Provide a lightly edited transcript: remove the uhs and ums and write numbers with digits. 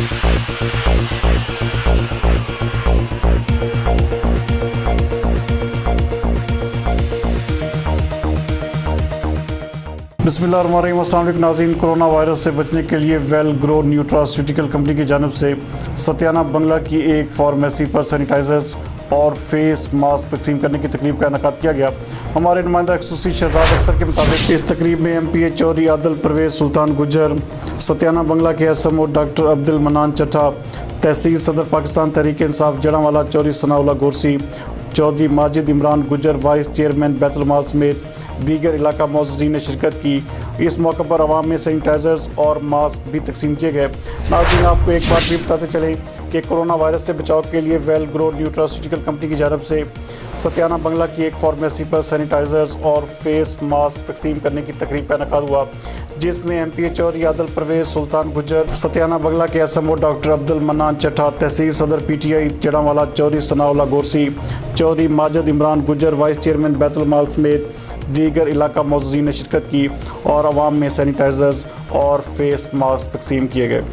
बिस्मिल्लाहिर्रहमानिर्रहीम। अस्सलाम वालेकुम नाज़रीन। कोरोना वायरस से बचने के लिए वेल ग्रो न्यूट्रास्यूटिकल कंपनी की जानिब से सत्याना बंगला की एक फार्मेसी पर सैनिटाइज़र्स और फेस मास्क तकसीम करने की तकरीब का इनेकाद किया गया। हमारे नुमाइंदा खसूसी शहजाद अख्तर के मुताबिक इस तकरीब में MP चौधरी आदिल परवेज सुल्तान गुजर, सत्याना बंगला के SMO डॉक्टर अब्दुल मनान चट्टा, तहसील सदर पाकिस्तान तहरीक इंसाफ जड़ांवाला चौधरी सनाउल्ला गोरसी, चौधरी माजिद इमरान गुजर, वाइस चेयरमैन बैतुल माल समेत दीगर इलाका मौजूदीन ने शिरकत की। इस मौके पर आवाम में सैनिटाइज़र्स और मास्क भी तकसीम किए गए। नाज़रीन, आपको एक बात भी बताते चलें कि कोरोना वायरस से बचाव के लिए वेल ग्रो न्यूट्रास्यूटिकल कंपनी की जानिब से सत्याना बंगला की एक फार्मेसी पर सैनिटाइज़र्स और फेस मास्क तकसीम करने की तकरीब का इनेकाद हुआ, जिसमें MP चौधरी आदिल परवेज सुल्तान गुजर, सत्याना बंगला के SMO डॉक्टर अब्दुल मनान चट्टा, तहसील सदर PTI जड़ांवाला चौधरी सनाउल्ला गोरसी, चौधरी माजिद इमरान गुजर, वाइस चेयरमैन बैतुल माल समेत दीगर इलाका मौजूदीन ने शिरकत की और आवाम में सैनिटाइज़र्स और फेस मास्क तकसीम किए गए।